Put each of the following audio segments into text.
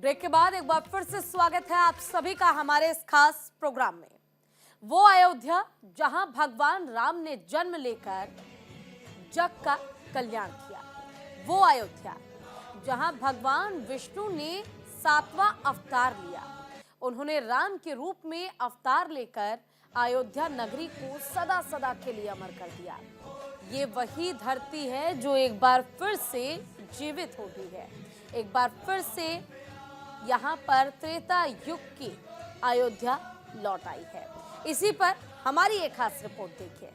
Break के बाद एक बार फिर से स्वागत है आप सभी का हमारे इस खास प्रोग्राम में। वो अयोध्या जहां भगवान राम ने जन्म लेकर जग का कल्याण किया, वो अयोध्या जहां भगवान विष्णु ने 7वां अवतार लिया। उन्होंने राम के रूप में अवतार लेकर अयोध्या नगरी को सदा सदा के लिए अमर कर दिया। ये वही धरती है जो एक बार फिर से जीवित हो गई है। एक बार फिर से यहाँ पर त्रेता युग की अयोध्या लौट आई है। इसी पर हमारी एक खास रिपोर्ट देखिए।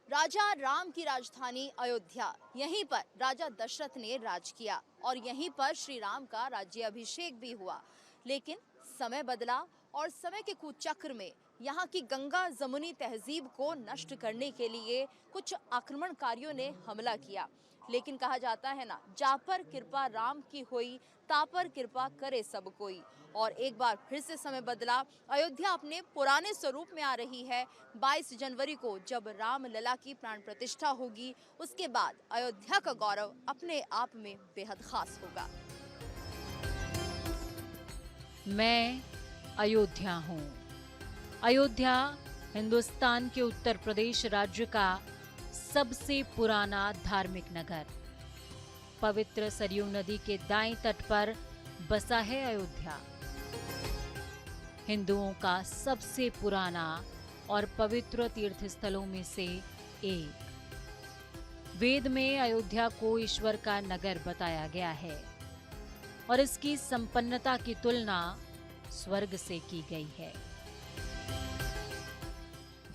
राजा राम की राजधानी अयोध्या, यहीं पर राजा दशरथ ने राज किया और यहीं पर श्री राम का राज्याभिषेक भी हुआ। लेकिन समय बदला और समय के कुचक्र में यहाँ की गंगा जमुनी तहजीब को नष्ट करने के लिए कुछ आक्रमणकारियों ने हमला किया। लेकिन कहा जाता है ना, जा पर कृपा राम की होई, ता पर कृपा करे सब कोई। और एक बार फिर से समय बदला, अयोध्या अपने पुराने स्वरूप में आ रही है। 22 जनवरी को जब राम लला की प्राण प्रतिष्ठा होगी, उसके बाद अयोध्या का गौरव अपने आप में बेहद खास होगा। मैं अयोध्या हूँ। अयोध्या हिंदुस्तान के उत्तर प्रदेश राज्य का सबसे पुराना धार्मिक नगर। पवित्र सरयू नदी के दाएं तट पर बसा है अयोध्या। हिंदुओं का सबसे पुराना और पवित्र तीर्थ स्थलों में से एक। वेद में अयोध्या को ईश्वर का नगर बताया गया है और इसकी संपन्नता की तुलना स्वर्ग से की गई है।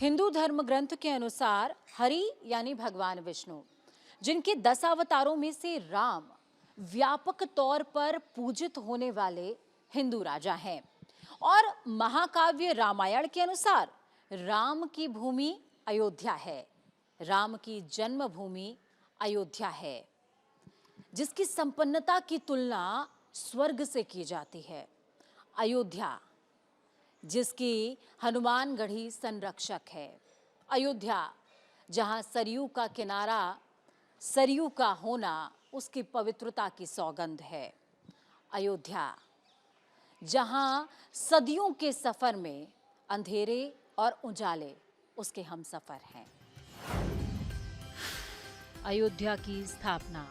हिंदू धर्म ग्रंथ के अनुसार हरि यानी भगवान विष्णु, जिनके 10 अवतारों में से राम व्यापक तौर पर पूजित होने वाले हिंदू राजा हैं। और महाकाव्य रामायण के अनुसार राम की भूमि अयोध्या है, राम की जन्मभूमि अयोध्या है, जिसकी संपन्नता की तुलना स्वर्ग से की जाती है। अयोध्या जिसकी हनुमानगढ़ी संरक्षक है। अयोध्या जहां सरयू का किनारा, सरयू का होना उसकी पवित्रता की सौगंध है। अयोध्या जहां सदियों के सफर में अंधेरे और उजाले उसके हमसफर हैं। अयोध्या की स्थापना।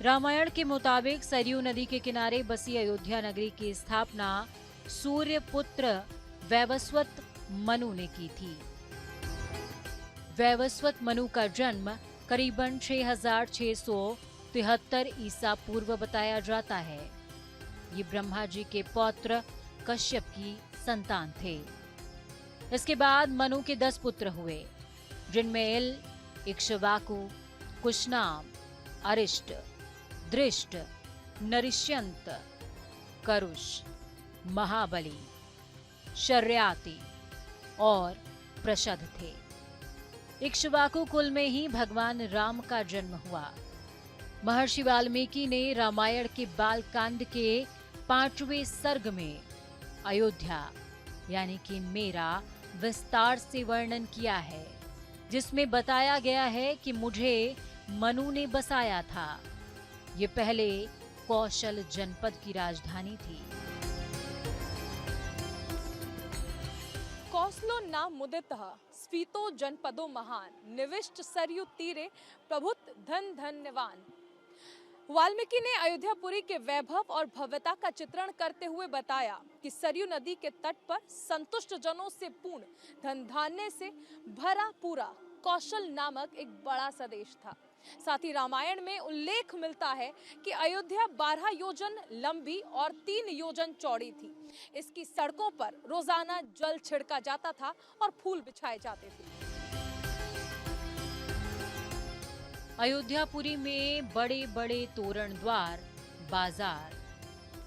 रामायण के मुताबिक सरयू नदी के किनारे बसी अयोध्या नगरी की स्थापना सूर्य पुत्र वैवस्वत मनु ने की थी। वैवस्वत मनु का जन्म करीबन 6673 ईसा पूर्व बताया जाता है। ये ब्रह्मा जी के पौत्र कश्यप की संतान थे। इसके बाद मनु के 10 पुत्र हुए, जिनमें इल, इक्ष्वाकु, कुशनाम, अरिष्ट, दृष्ट, नरिष्यंत, करुष, महाबली, शर्याति और प्रशद थे। इक्ष्वाकु कुल में ही भगवान राम का जन्म हुआ। महर्षि वाल्मीकि ने रामायण के बालकांड के 5वें सर्ग में अयोध्या यानी कि मेरा विस्तार से वर्णन किया है, जिसमें बताया गया है कि मुझे मनु ने बसाया था। ये पहले कौशल जनपद की राजधानी थी। कौसलो नाम मुदितः स्फीतो जनपदो महान, निविष्ट सरयू तीरे प्रभुत धन धन्यवान। वाल्मीकि ने अयोध्यापुरी के वैभव और भव्यता का चित्रण करते हुए बताया कि सरयू नदी के तट पर संतुष्ट जनों से पूर्ण, धन धान्य से भरा पूरा कौशल नामक एक बड़ा सा देश था। साथ ही रामायण में उल्लेख मिलता है कि अयोध्या 12 योजन लंबी और 3 योजन चौड़ी थी। इसकी सड़कों पर रोजाना जल छिड़का जाता था और फूल बिछाए जाते थे। अयोध्यापुरी में बड़े बड़े तोरण द्वार, बाजार,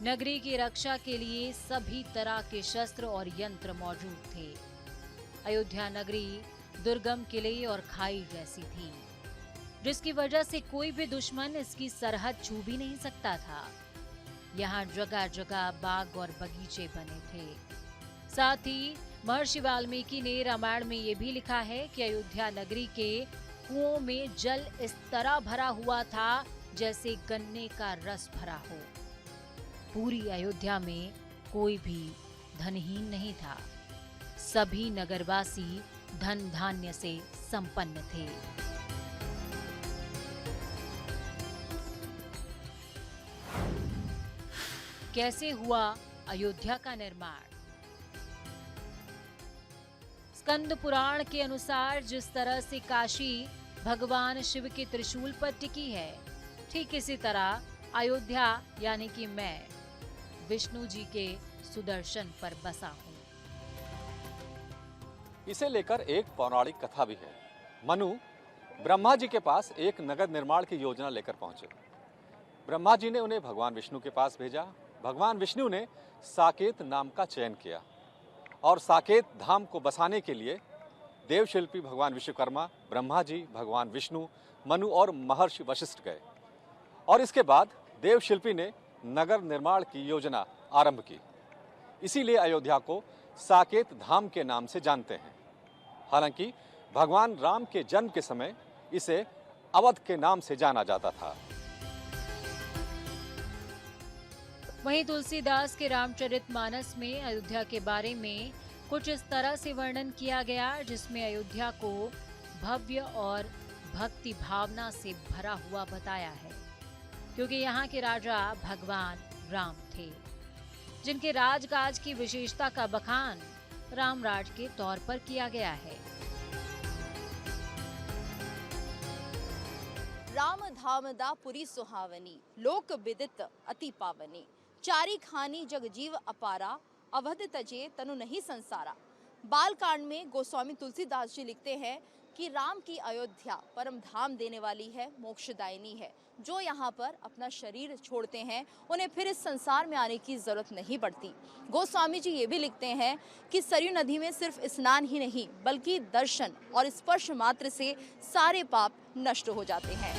नगरी की रक्षा के लिए सभी तरह के शस्त्र और यंत्र मौजूद थे। अयोध्या नगरी दुर्गम किले और खाई जैसी थी, जिसकी वजह से कोई भी दुश्मन इसकी सरहद छू भी नहीं सकता था। यहाँ जगह जगह बाग और बगीचे बने थे। साथ ही महर्षि वाल्मीकि ने रामायण में ये भी लिखा है कि अयोध्या नगरी के कुओं में जल इस तरह भरा हुआ था जैसे गन्ने का रस भरा हो। पूरी अयोध्या में कोई भी धनहीन नहीं था। सभी नगरवासी धन धान्य से संपन्न थे। कैसे हुआ अयोध्या का निर्माण? स्कंद पुराण के अनुसार जिस तरह से काशी भगवान शिव के त्रिशूल पर टिकी है, ठीक इसी तरह अयोध्या यानी कि मैं विष्णु जी के सुदर्शन पर बसा हूँ। इसे लेकर एक पौराणिक कथा भी है। मनु ब्रह्मा जी के पास एक नगर निर्माण की योजना लेकर पहुंचे। ब्रह्मा जी ने उन्हें भगवान विष्णु के पास भेजा। भगवान विष्णु ने साकेत नाम का चयन किया और साकेत धाम को बसाने के लिए देवशिल्पी भगवान विश्वकर्मा, ब्रह्मा जी, भगवान विष्णु, मनु और महर्षि वशिष्ठ गए और इसके बाद देवशिल्पी ने नगर निर्माण की योजना आरंभ की। इसीलिए अयोध्या को साकेत धाम के नाम से जानते हैं। हालांकि भगवान राम के जन्म के समय इसे अवध के नाम से जाना जाता था। वहीं तुलसीदास के रामचरितमानस में अयोध्या के बारे में कुछ इस तरह से वर्णन किया गया, जिसमें अयोध्या को भव्य और भक्ति भावना से भरा हुआ बताया है, क्योंकि यहाँ के राजा भगवान राम थे, जिनके राजकाज की विशेषता का बखान रामराज के तौर पर किया गया है। राम धाम दा पुरी सुहावनी, लोक विदित अति पावनी, चारी खानी जग जीव अपारा, अवध तजे तनु नहीं संसारा। बालकांड में गोस्वामी तुलसीदास जी लिखते हैं कि राम की अयोध्या परम धाम देने वाली है, मोक्षदायिनी है। जो यहाँ पर अपना शरीर छोड़ते हैं उन्हें फिर इस संसार में आने की जरूरत नहीं पड़ती। गोस्वामी जी ये भी लिखते हैं कि सरयू नदी में सिर्फ स्नान ही नहीं बल्कि दर्शन और स्पर्श मात्र से सारे पाप नष्ट हो जाते हैं।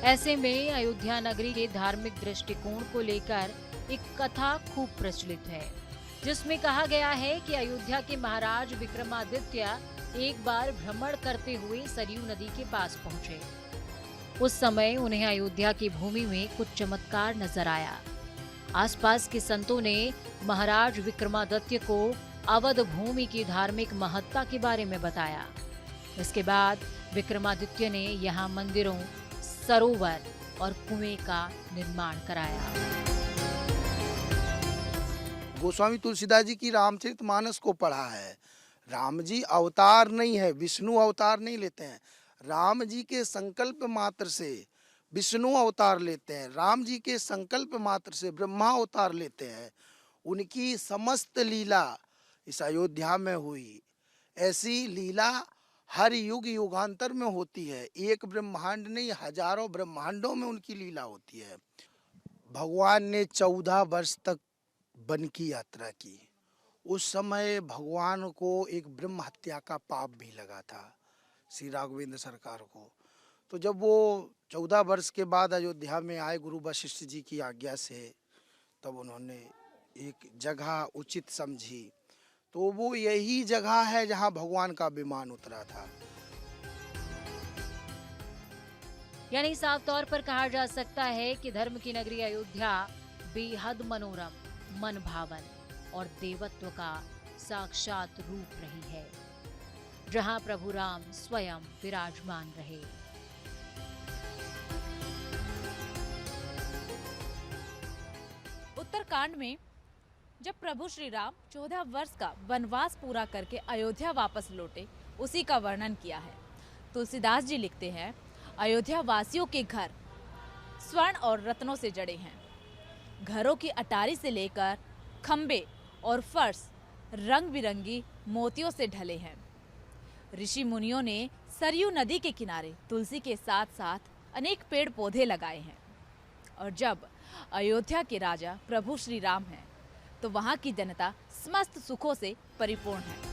ऐसे में अयोध्या नगरी के धार्मिक दृष्टिकोण को लेकर एक कथा खूब प्रचलित है, जिसमें कहा गया है कि अयोध्या के महाराज विक्रमादित्य एक बार भ्रमण करते हुए सरयू नदी के पास पहुंचे। उस समय उन्हें अयोध्या की भूमि में कुछ चमत्कार नजर आया। आसपास के संतों ने महाराज विक्रमादित्य को अवध भूमि की धार्मिक महत्ता के बारे में बताया। इसके बाद विक्रमादित्य ने यहाँ मंदिरों, सरोवर और कुएं का निर्माण कराया। गोस्वामी तुलसीदास जी की रामचरितमानस को पढ़ा है। राम जी अवतार नहीं है, विष्णु अवतार नहीं लेते हैं। राम जी के संकल्प मात्र से विष्णु अवतार लेते हैं, राम जी के संकल्प मात्र से ब्रह्मा अवतार लेते हैं। उनकी समस्त लीला इस अयोध्या में हुई। ऐसी लीला हर युग युगांतर में होती है। एक ब्रह्मांड नहीं, हजारों ब्रह्मांडों में उनकी लीला होती है। भगवान ने 14 वर्ष तक वन की यात्रा की। उस समय भगवान को एक ब्रह्म हत्या का पाप भी लगा था, श्री राघवेंद्र सरकार को। तो जब वो 14 वर्ष के बाद अयोध्या में आए गुरु वशिष्ठ जी की आज्ञा से, तब उन्होंने एक जगह उचित समझी। तो वो यही जगह है जहाँ भगवान का विमान उतरा था। यानी साफ तौर पर कहा जा सकता है कि धर्म की नगरी अयोध्या बेहद मनोरम, मन भावन और देवत्व का साक्षात रूप रही है, जहां प्रभु राम स्वयं विराजमान रहे। उत्तरकांड में जब प्रभु श्री राम 14 वर्ष का वनवास पूरा करके अयोध्या वापस लौटे, उसी का वर्णन किया है। तुलसीदास जी लिखते हैं, अयोध्या वासियों के घर स्वर्ण और रत्नों से जड़े हैं। घरों की अटारी से लेकर खंबे और फर्श रंग बिरंगी मोतियों से ढले हैं। ऋषि मुनियों ने सरयू नदी के किनारे तुलसी के साथ साथ अनेक पेड़ पौधे लगाए हैं। और जब अयोध्या के राजा प्रभु श्री राम हैं, तो वहां की जनता समस्त सुखों से परिपूर्ण है।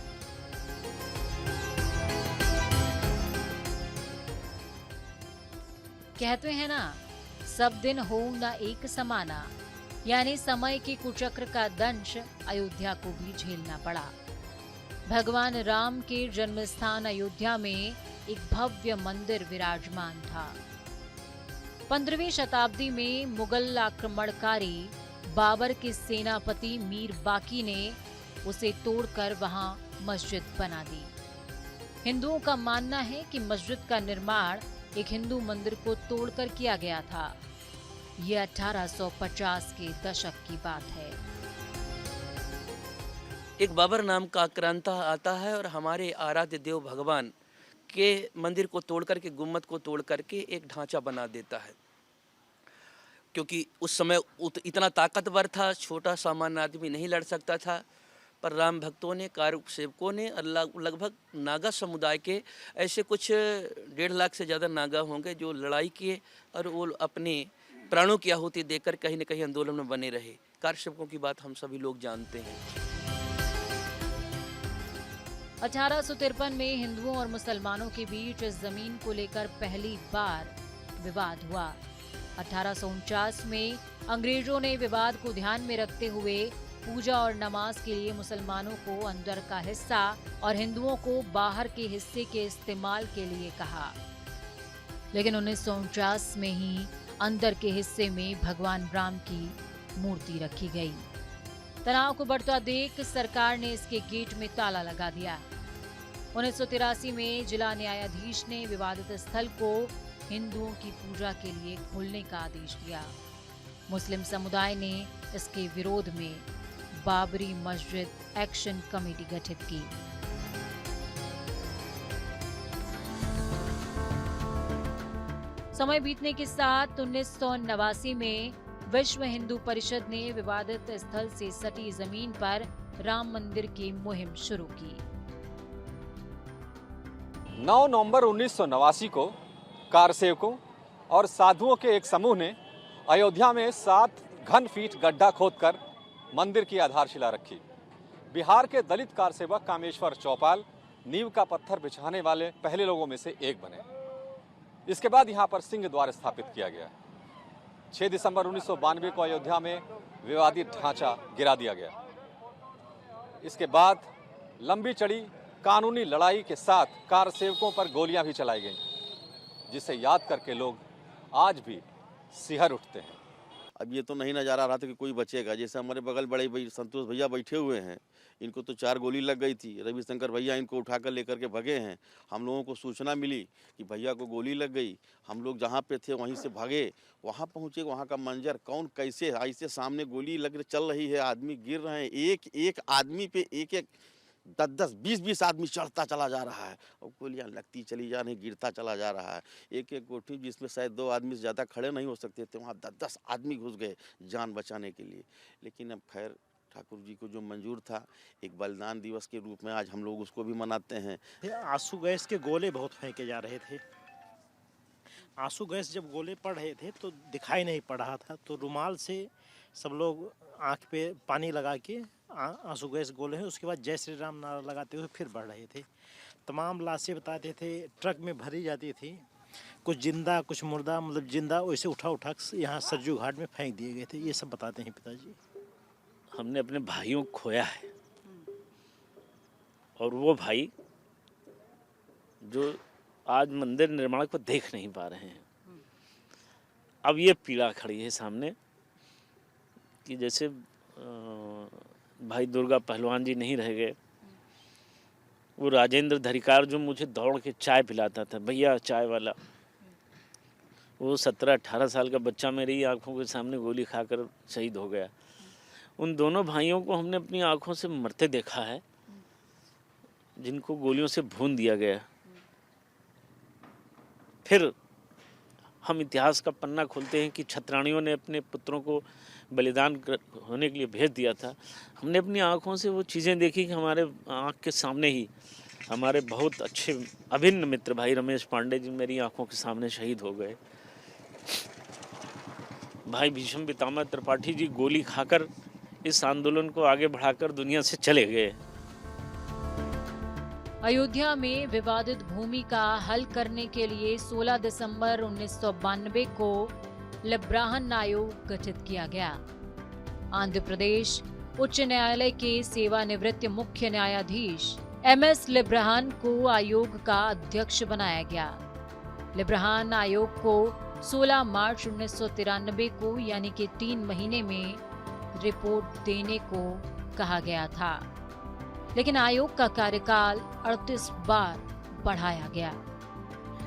कहते हैं ना, सब दिन हो न एक समाना, यानी समय के कुचक्र का दंश अयोध्या को भी झेलना पड़ा। भगवान राम के जन्म स्थान अयोध्या में एक भव्य मंदिर विराजमान था। 15वीं शताब्दी में मुगल आक्रमणकारी बाबर के सेनापति मीर बाकी ने उसे तोड़कर वहां मस्जिद बना दी। हिंदुओं का मानना है कि मस्जिद का निर्माण एक हिंदू मंदिर को तोड़कर किया गया था। ये 1850 के दशक की बात है। एक बाबर नाम का आक्रांता आता है और हमारे आराध्य देव भगवान के मंदिर को तोड़ करके, गुम्मद को तोड़ करके एक ढांचा बना देता है। क्योंकि उस समय इतना ताकतवर था, छोटा सामान्य आदमी नहीं लड़ सकता था। पर राम भक्तों ने, कारक सेवकों ने, लगभग नागा समुदाय के ऐसे कुछ 1.5 लाख से ज़्यादा नागा होंगे जो लड़ाई किए और वो अपने प्राणों की आहुति देकर कहीं न कहीं आंदोलन में बने रहे। कारक सेवकों की बात हम सभी लोग जानते हैं। 1853 में हिंदुओं और मुसलमानों के बीच इस जमीन को लेकर पहली बार विवाद हुआ। 1849 में अंग्रेजों ने विवाद को ध्यान में रखते हुए पूजा और नमाज के लिए मुसलमानों को अंदर का हिस्सा और हिंदुओं को बाहर के हिस्से के इस्तेमाल के लिए कहा। लेकिन 1949 में ही अंदर के हिस्से में भगवान राम की मूर्ति रखी गई। तनाव को बढ़ता देख सरकार ने इसके गेट में ताला लगा दिया। 1983 में जिला न्यायाधीश ने विवादित स्थल को हिंदुओं की पूजा के लिए खोलने का आदेश दिया। मुस्लिम समुदाय ने इसके विरोध में बाबरी मस्जिद एक्शन कमेटी गठित की। समय बीतने के साथ 1989 में विश्व हिंदू परिषद ने विवादित स्थल से सटी जमीन पर राम मंदिर की मुहिम शुरू की। 9 नवंबर 1989 को कारसेवकों और साधुओं के एक समूह ने अयोध्या में 7 घन फीट गड्ढा खोदकर मंदिर की आधारशिला रखी। बिहार के दलित कारसेवक कामेश्वर चौपाल नींव का पत्थर बिछाने वाले पहले लोगों में से एक बने। इसके बाद यहां पर सिंह द्वार स्थापित किया गया। 6 दिसंबर 1992 को अयोध्या में विवादित ढांचा गिरा दिया गया। इसके बाद लंबी चढ़ी कानूनी लड़ाई के साथ कारसेवकों पर गोलियां भी चलाई गईं, जिसे याद करके लोग आज भी सिहर उठते हैं। अब ये तो नहीं नज़ारा रहा था कि कोई बचेगा। जैसे हमारे बगल बड़े भाई संतोष भैया बैठे हुए हैं, इनको तो 4 गोली लग गई थी। रविशंकर भैया इनको उठाकर लेकर के भगे हैं। हम लोगों को सूचना मिली कि भैया को गोली लग गई। हम लोग जहाँ पे थे वहीं से भागे, वहाँ पहुँचे। वहाँ का मंजर कौन कैसे ऐसे सामने गोली लग चल रही है, आदमी गिर रहे हैं, एक एक आदमी पे एक 10-10, 20-20 आदमी चढ़ता चला जा रहा है और गोलियां लगती चली जा रही, गिरता चला जा रहा है। एक कोठी जिसमें शायद 2 आदमी से ज़्यादा खड़े नहीं हो सकते थे, वहाँ 10-10 आदमी घुस गए जान बचाने के लिए। लेकिन अब खैर ठाकुर जी को जो मंजूर था, एक बलिदान दिवस के रूप में आज हम लोग उसको भी मनाते हैं। आंसू गैस के गोले बहुत फेंके जा रहे थे। आंसू गैस जब गोले पड़ रहे थे तो दिखाई नहीं पड़ रहा था, तो रुमाल से सब लोग आँख पे पानी लगा के आंसू गैस गोले हैं। उसके बाद जय श्री राम नारा लगाते हुए फिर बढ़ रहे थे। तमाम लाशें बताते थे ट्रक में भरी जाती थी, कुछ जिंदा कुछ मुर्दा, मतलब जिंदा वैसे उठा यहाँ सरजू घाट में फेंक दिए गए थे। ये सब बताते हैं पिताजी। हमने अपने भाइयों को खोया है और वो भाई जो आज मंदिर निर्माण को देख नहीं पा रहे हैं। अब ये पीड़ा खड़ी है सामने कि जैसे भाई दुर्गा पहलवान जी नहीं रह गए, वो राजेंद्र धरिकार जो मुझे दौड़ के चाय पिलाता था, भैया चाय वाला, वो 17-18 साल का बच्चा मेरी आंखों के सामने गोली खाकर शहीद हो गया। उन दोनों भाइयों को हमने अपनी आंखों से मरते देखा है, जिनको गोलियों से भून दिया गया। फिर हम इतिहास का पन्ना खोलते हैं कि छत्राणियों ने अपने पुत्रों को बलिदान होने के लिए भेज दिया था। हमने अपनी आंखों से वो चीज़ें देखी कि हमारे आंख के सामने ही हमारे बहुत अच्छे अभिन्न मित्र भाई रमेश पांडे जी मेरी आंखों के सामने शहीद हो गए। भाई भीष्म पितामह त्रिपाठी जी गोली खाकर इस आंदोलन को आगे बढ़ाकर दुनिया से चले गए। अयोध्या में विवादित भूमि का हल करने के लिए 16 दिसंबर 1992 को लिब्राहन आयोग गठित किया गया। आंध्र प्रदेश उच्च न्यायालय के सेवानिवृत्त मुख्य न्यायाधीश MS लिब्राहन को आयोग का अध्यक्ष बनाया गया। लिब्राहन आयोग को 16 मार्च 1993 को यानी कि 3 महीने में रिपोर्ट देने को कहा गया था, लेकिन आयोग का कार्यकाल 38 बार बढ़ाया गया।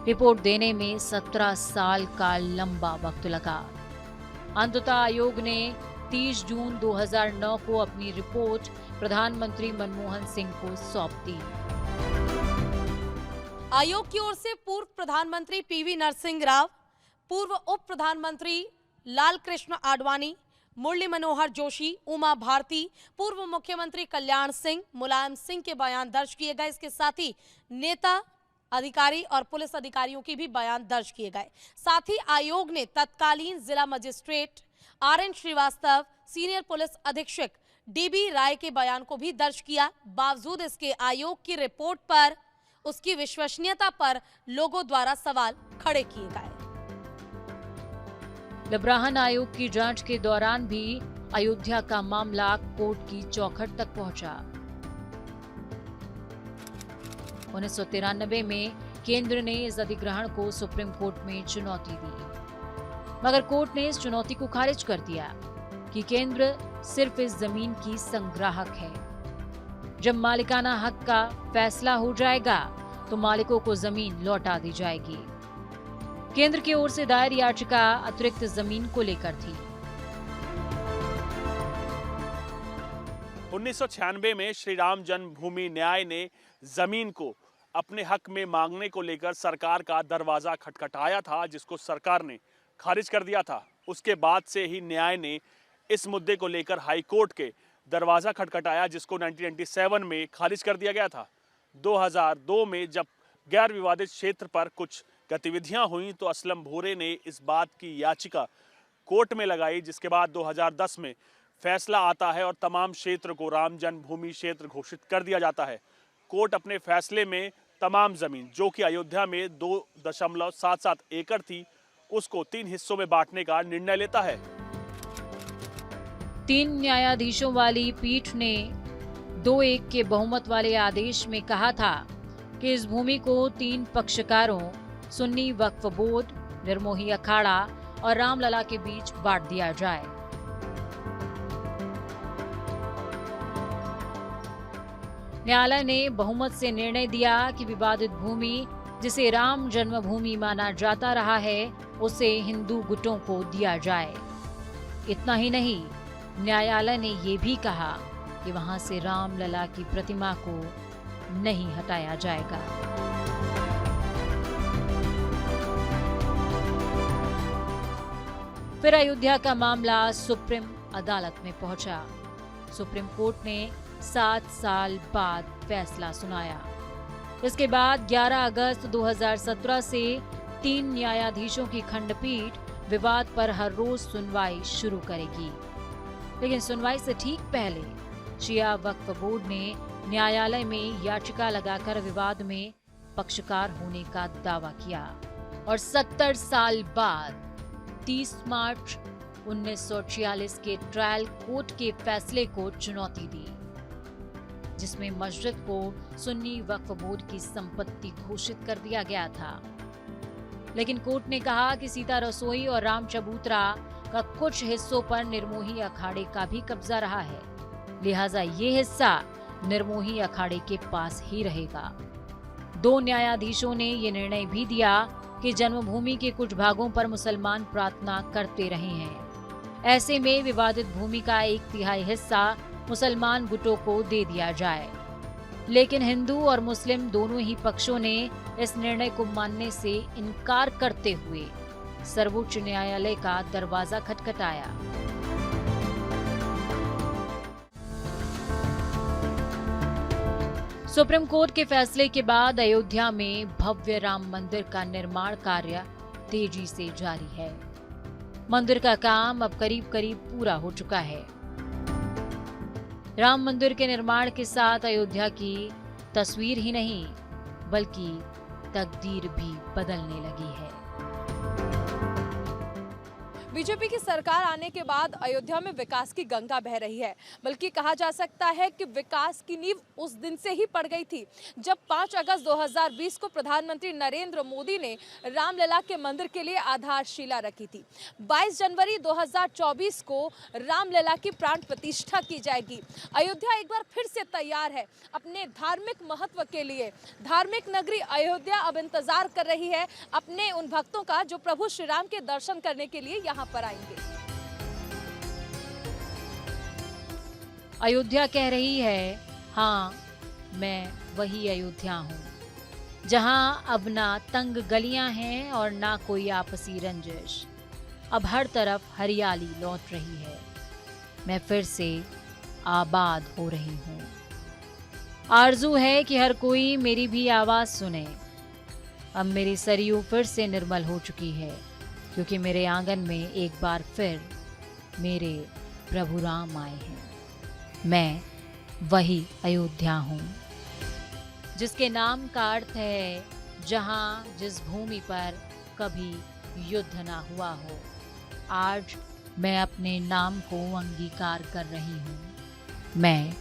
रिपोर्ट देने में 17 साल का लंबा वक्त लगा। अंततः आयोग ने 30 जून 2009 को अपनी रिपोर्ट प्रधानमंत्री मनमोहन सिंह को सौंप दी। आयोग की ओर से पूर्व प्रधानमंत्री PV नरसिंह राव, पूर्व उप प्रधानमंत्री लाल कृष्ण आडवाणी, मुरली मनोहर जोशी, उमा भारती, पूर्व मुख्यमंत्री कल्याण सिंह, मुलायम सिंह के बयान दर्ज किए गए। इसके साथ ही नेता, अधिकारी और पुलिस अधिकारियों की भी बयान दर्ज किए गए। साथ ही आयोग ने तत्कालीन जिला magistrate RN Srivastava, senior police अधीक्षक DB राय के बयान को भी दर्ज किया। बावजूद इसके आयोग की रिपोर्ट पर, उसकी विश्वसनीयता पर लोगों द्वारा सवाल खड़े किए गए। लिब्राहन आयोग की जांच के दौरान भी अयोध्या का मामला कोर्ट की चौखट तक पहुंचा। 1993 में केंद्र ने इस अधिग्रहण को सुप्रीम कोर्ट में चुनौती दी, मगर कोर्ट ने इस चुनौती को खारिज कर दिया कि केंद्र सिर्फ इस जमीन की संग्राहक है। जब मालिकाना हक का फैसला हो जाएगा तो मालिकों को जमीन लौटा दी जाएगी। केंद्र की ओर से दायर याचिका अतिरिक्त जमीन को लेकर थी। 1996 में श्री राम जन्मभूमि न्याय ने जमीन को अपने हक में मांगने को लेकर सरकार का दरवाजा खटखटाया था, जिसको सरकार ने खारिज कर दिया था। उसके बाद से ही न्याय ने इस मुद्दे को लेकर हाई कोर्ट के दरवाजा खटखटाया, जिसको 1997 में खारिज कर दिया गया था। 2002 में जब गैर विवादित क्षेत्र पर कुछ गतिविधियां हुई तो असलम भूरे ने इस बात की याचिका कोर्ट में लगाई, जिसके बाद 2010 में फैसला आता है और तमाम क्षेत्र को राम जन्मभूमि क्षेत्र घोषित कर दिया जाता है। कोर्ट अपने फैसले में तमाम जमीन जो कि अयोध्या में 2.77 एकड़ थी, उसको 3 हिस्सों में बांटने का निर्णय लेता है। 3 न्यायाधीशों वाली पीठ ने 2-1 के बहुमत वाले आदेश में कहा था कि इस भूमि को 3 पक्षकारों सुन्नी वक्फ बोर्ड, निर्मोही अखाड़ा और रामलला के बीच बांट दिया जाए। न्यायालय ने बहुमत से निर्णय दिया कि विवादित भूमि, जिसे राम जन्मभूमि माना जाता रहा है, उसे हिंदू गुटों को दिया जाए। इतना ही नहीं, न्यायालय ने ये भी कहा कि वहां से रामलला की प्रतिमा को नहीं हटाया जाएगा। फिर अयोध्या का मामला सुप्रीम अदालत में पहुंचा। सुप्रीम कोर्ट ने 7 साल बाद फैसला सुनाया। इसके बाद 11 अगस्त 2017 से 3 न्यायाधीशों की खंडपीठ विवाद पर हर रोज सुनवाई शुरू करेगी। लेकिन सुनवाई से ठीक पहले शिया वक्फ बोर्ड ने न्यायालय में याचिका लगाकर विवाद में पक्षकार होने का दावा किया और 70 साल बाद 30 मार्च 1946 के ट्रायल कोर्ट के फैसले को चुनौती दी, जिसमें मस्जिद को सुन्नी वक्फ बोर्ड की संपत्ति घोषित कर दिया गया था। लेकिन कोर्ट ने कहा कि सीता रसोई और राम चबूतरा का कुछ हिस्सों पर निर्मोही अखाड़े का भी कब्जा रहा है, लिहाजा ये हिस्सा निर्मोही अखाड़े के पास ही रहेगा। 2 न्यायाधीशों ने ये निर्णय भी दिया कि जन्मभूमि के कुछ भागों पर मुसलमान प्रार्थना करते रहे हैं। ऐसे में विवादित भूमि का 1/3 हिस्सा मुसलमान गुटों को दे दिया जाए। लेकिन हिंदू और मुस्लिम दोनों ही पक्षों ने इस निर्णय को मानने से इनकार करते हुए सर्वोच्च न्यायालय का दरवाजा खटखटाया। सुप्रीम कोर्ट के फैसले के बाद अयोध्या में भव्य राम मंदिर का निर्माण कार्य तेजी से जारी है। मंदिर का काम अब करीब पूरा हो चुका है। राम मंदिर के निर्माण के साथ अयोध्या की तस्वीर ही नहीं बल्कि तकदीर भी बदलने लगी है। बीजेपी की सरकार आने के बाद अयोध्या में विकास की गंगा बह रही है, बल्कि कहा जा सकता है कि विकास की नींव उस दिन से ही पड़ गई थी जब 5 अगस्त 2020 को प्रधानमंत्री नरेंद्र मोदी ने रामलला के मंदिर के लिए आधारशिला रखी थी। 22 जनवरी 2024 को रामलला की प्राण प्रतिष्ठा की जाएगी। अयोध्या एक बार फिर से तैयार है अपने धार्मिक महत्व के लिए। धार्मिक नगरी अयोध्या अब इंतजार कर रही है अपने उन भक्तों का जो प्रभु श्री राम के दर्शन करने के लिए यहाँ पर आएंगे। अयोध्या कह रही है, हाँ मैं वही अयोध्या हूँ, जहाँ अब ना तंग गलियां हैं और ना कोई आपसी रंजिश। अब हर तरफ हरियाली लौट रही है। मैं फिर से आबाद हो रही हूँ। आरजू है कि हर कोई मेरी भी आवाज सुने। अब मेरी सरयू फिर से निर्मल हो चुकी है, क्योंकि मेरे आंगन में एक बार फिर मेरे प्रभु राम आए हैं। मैं वही अयोध्या हूँ, जिसके नाम का अर्थ है जहाँ जिस भूमि पर कभी युद्ध ना हुआ हो। आज मैं अपने नाम को अंगीकार कर रही हूँ। मैं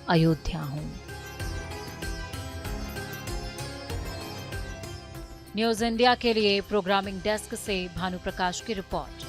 अयोध्या हूँ। न्यूज़ इंडिया के लिए प्रोग्रामिंग डेस्क से भानु प्रकाश की रिपोर्ट।